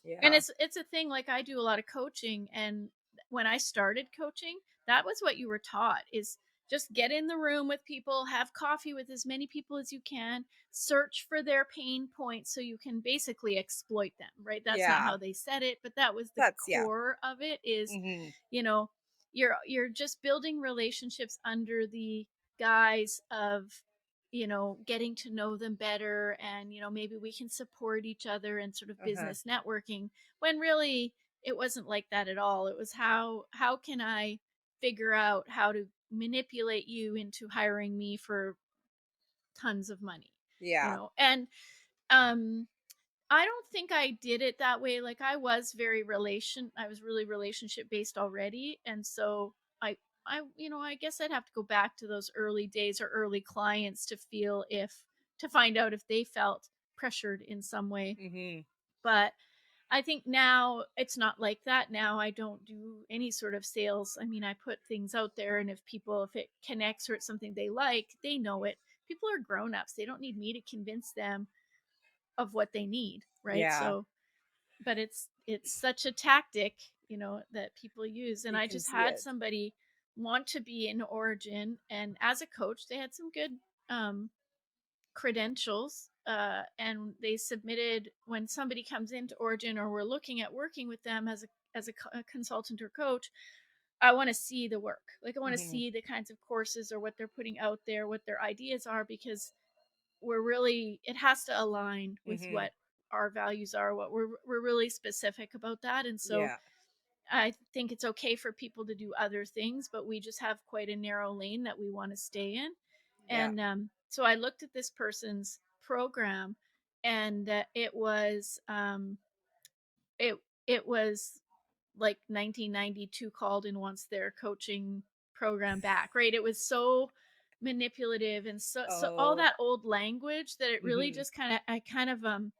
And Yeah. it's a thing, like I do a lot of coaching, and when I started coaching, that was what you were taught is just get in the room with people, have coffee with as many people as you can, search for their pain points so you can basically exploit them, right? That's not Yeah. how they said it, but that was the That's yeah. core of it is, Mhm. you know, you're just building relationships under the guise of getting to know them better, and maybe we can support each other in sort of Uh-huh. business networking, when really it wasn't like that at all. It was how can I figure out how to manipulate you into hiring me for tons of money, Yeah. and um I don't think I did it that way. Like I was really relationship based already. And so I guess I'd have to go back to those early days or early clients to find out if they felt pressured in some way. Mhm. But I think now it's not like that. Now I don't do any sort of sales. I mean, I put things out there, and if it connects or it's something they like, they know it. People are grown ups. They don't need me to convince them of what they need, right? Yeah. So but it's such a tactic, that people use. And You I can just see had it. somebody want to be in Origin, and as a coach they had some good um credentials, and they submitted when somebody comes into Origin, or we're looking at working with them as a consultant or coach. I want to see the work. Like, I want to Mhm. see the kinds of courses or what they're putting out there, what their ideas are, because it has to align with Mhm. what our values are, what we're really specific about that. And so Yeah. I think it's okay for people to do other things, but we just have quite a narrow lane that we want to stay in. Yeah. And so I looked at this person's program, and it it was like 1992 called and wants their coaching program back, right? It was so manipulative, and so all Oh. that old language, that it really Mhm. just kind of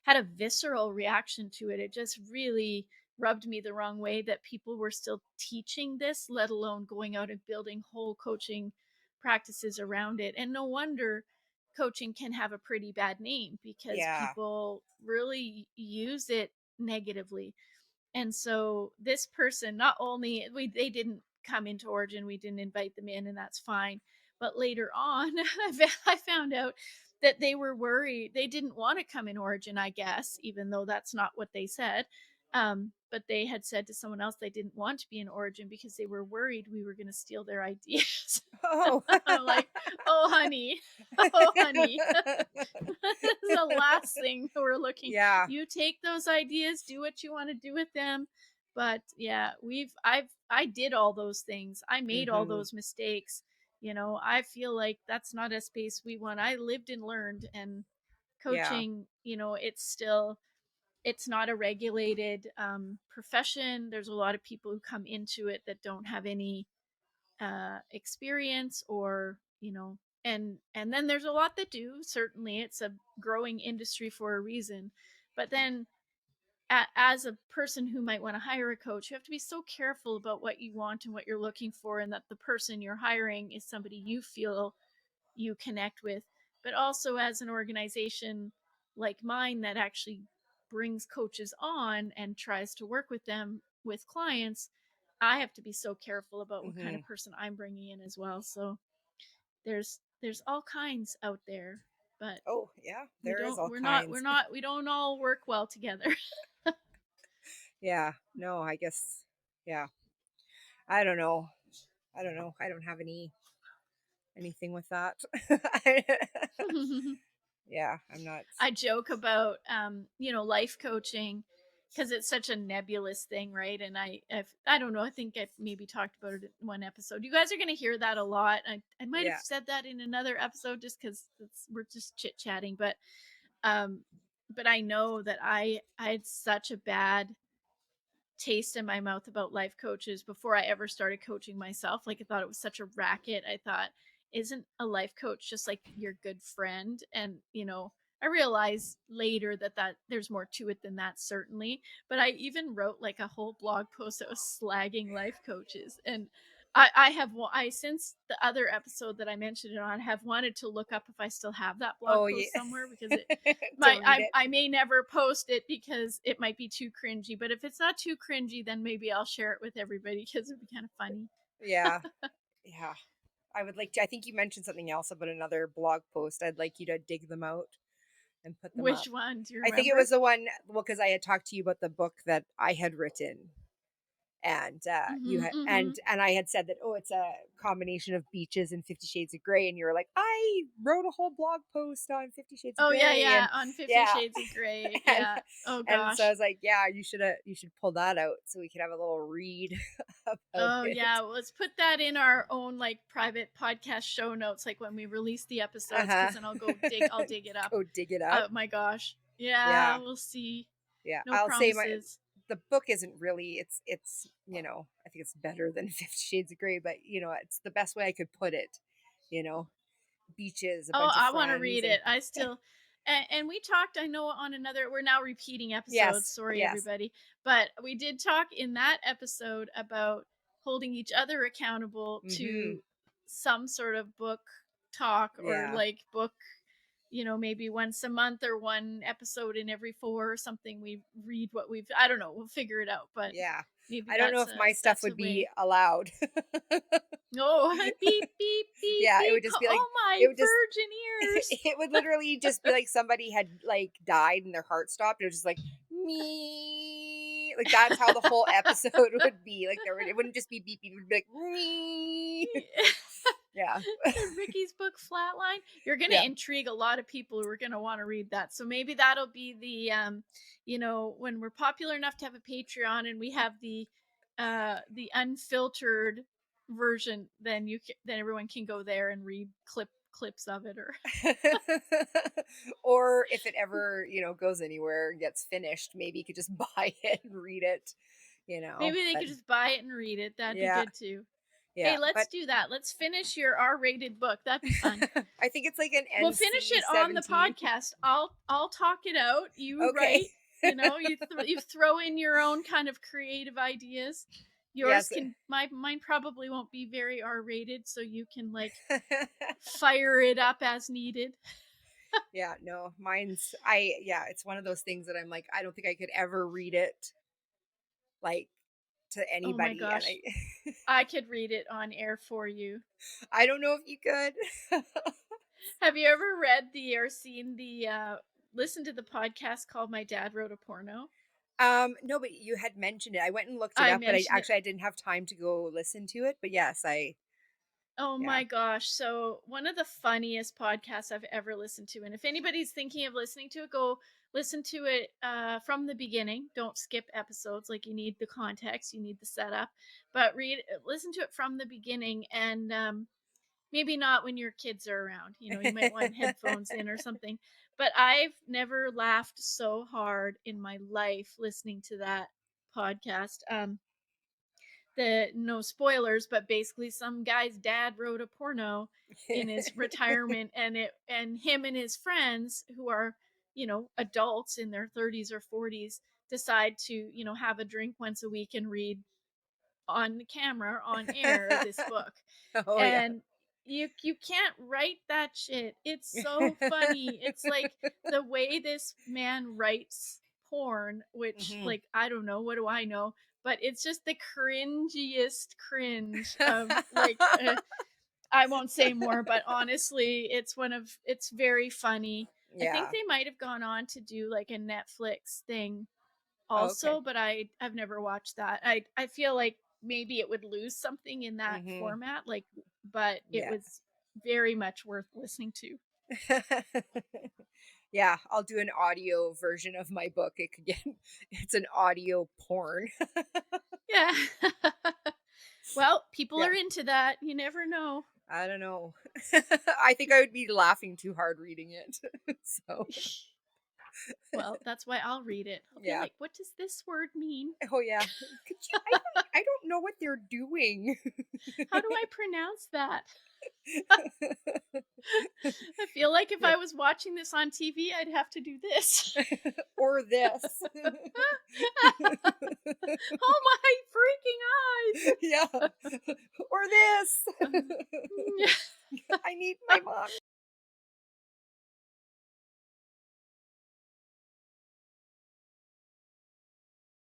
had a visceral reaction to it. It just really rubbed me the wrong way that people were still teaching this, let alone going out and building whole coaching practices around it. And no wonder coaching can have a pretty bad name, because Yeah. people really use it negatively. And so this person, not only they didn't come into Origin, we didn't invite them in, and that's fine. But later on, I found out that they were worried. They didn't want to come in Origin, I guess, even though that's not what they said. But they had said to someone else they didn't want to be in Origin because they were worried we were going to steal their ideas. Oh. I'm like, oh, honey, oh, honey. This is the last thing we're looking. Yeah. You take those ideas, do what you want to do with them. But yeah, I did all those things. I made all Mhm. those mistakes. I feel like that's not a space we want. I lived and learned, and Yeah. coaching, it's not a regulated profession. There's a lot of people who come into it that don't have any experience, or and then there's a lot that do. Certainly it's a growing industry for a reason. But then as a person who might want to hire a coach, you have to be so careful about what you want and what you're looking for, and that the person you're hiring is somebody you feel you connect with. But also, as an organization like mine that actually brings coaches on and tries to work with them with clients, I have to be so careful about what kind of Mhm. person I'm bringing in as well. So there's all kinds out there, but Oh, yeah. we There is don't all we're not we're kinds. not we don't all work well together. Yeah. No, I guess yeah. I don't know. I don't know. I don't have anything with that. Yeah, I'm not. I joke about life coaching, because it's such a nebulous thing, right? And I don't know, I think I've maybe talked about it in one episode. You guys are going to hear that a lot. I might have Yeah. said that in another episode, just because we're just chit chatting. Um but I know that I had such a bad taste in my mouth about life coaches before I ever started coaching myself. Like, I thought it was such a racket. I thought, isn't a life coach just like your good friend? And I realized later that there's more to it than that, certainly. But I even wrote like a whole blog post that was slagging life coaches, and I have I since the other episode that I mentioned it on have wanted to look up if I still have that blog Oh, yeah. post somewhere because it To my read it. I may never post it because it might be too cringy, but if it's not too cringy then maybe I'll share it with everybody because it'd be kind of funny. Yeah. Yeah. I would like to, I think you mentioned something else about another blog post. I'd like you to dig them out and put them Which up. one? Do you I think it was remember? the one, well, because I had talked to you about the book that I had written, and you Mhm. had, Mhm. and I had said that, oh, it's a combination of beaches and 50 Shades of Grey, and you were like, I wrote a whole blog post on 50 Shades of Oh yeah, Grey, yeah, and on 50 yeah, Shades of Grey. and Yeah. Oh so I gosh. was like, yeah, you should pull that out so we could have a little read about Oh it. yeah, let's put that in our own like private podcast show notes like when we release the Uh episodes huh. cuz then I'll dig it up. Go dig it up. Oh my gosh. Yeah, Yeah, we'll see. yeah. No I'll say my promises. the book isn't really, it's I think it's better than 50 Shades of Grey, but it's the best way I could put it. You know, beaches, a Oh, bunch of I want to friends, read and it. I still and we talked I know on another we're now repeating episodes. yes, Sorry yes. everybody. But we did talk in that episode about holding each other accountable Mhm. to some sort of book talk or Yeah. like book maybe once a month or one episode in every four or something we read what we've I don't know, we'll figure it out, but Yeah. maybe I don't know if my stuff that's a would be way. allowed. Oh, beep beep beep Yeah, it would beep. just be like Oh my it would just virgin ears. it would literally just be like somebody had like died and their heart stopped. It was just like me. Like that's how the whole episode would be. Like it wouldn't just be beep beep, it would be like me. Yeah. Ricky's book Flatline. You're going to Yeah. intrigue a lot of people who are going to want to read that. So maybe that'll be when we're popular enough to have a Patreon and we have the unfiltered version, then then everyone can go there and read clips of it or Or if it ever, goes anywhere and gets finished, maybe you could just buy it and read it. maybe they But could just buy it and read it. That'd be yeah, good too. yeah. Hey, let's But do that. Let's finish your R-rated book. That'd be fun. I think it's like an We'll finish NC it on the 17. podcast. I'll talk it out. You Okay. write. You throw in your own kind of creative ideas. Yours Yes. can mine probably won't be very R rated, so you can like fire it up as needed. Yeah, no, yeah, it's one of those things that I'm like, I don't think I could ever read it like to Oh my anybody. And gosh, I could read it on air for you. I don't know if you could. Have you ever read the or seen the listen to the podcast called My Dad Wrote a Porno? No, but you had mentioned it. I went and looked it I up, but mentioned it. I didn't have time to go listen to it. But yes, Oh yeah. my gosh. So, one of the funniest podcasts I've ever listened to. And if anybody's thinking of listening to it, go listen to it from the beginning. Don't skip episodes. Like, you need the context, you need the setup. But listen to it from the beginning. And maybe not when your kids are around. You might want headphones in or something. But I've never laughed so hard in my life listening to that podcast. The no spoilers, but basically some guy's dad wrote a porno in his retirement, and him and his friends who are adults in their 30s or 40s decide to have a drink once a week and read on the camera on air this book. Oh yeah. And you can't write that shit. It's so funny. It's like the way this man writes porn, which Mhm. like I don't know, what do I know? But it's just the cringiest cringe of like I won't say more, but honestly, it's very funny. I think Yeah. they might have gone on to do like a Netflix thing Oh, okay. also, but I've never watched that. I feel like maybe it would lose something in that Mhm. format, like, but it Yeah. was very much worth listening to. Yeah, I'll do an audio version of my book. It could get it's an audio porn. Yeah. Well, people Yeah. are into that. You never know. I don't know. I think I would be laughing too hard reading it. So, Well, that's why I'll read it. I'll be yeah. like, "What does this word mean? Oh yeah. Could you I don't know what they're doing. How do I pronounce that?" I feel like if Yeah. I was watching this on TV, I'd have to do this. Or this. Oh my freaking Yeah. Or this. Um, I need my mom.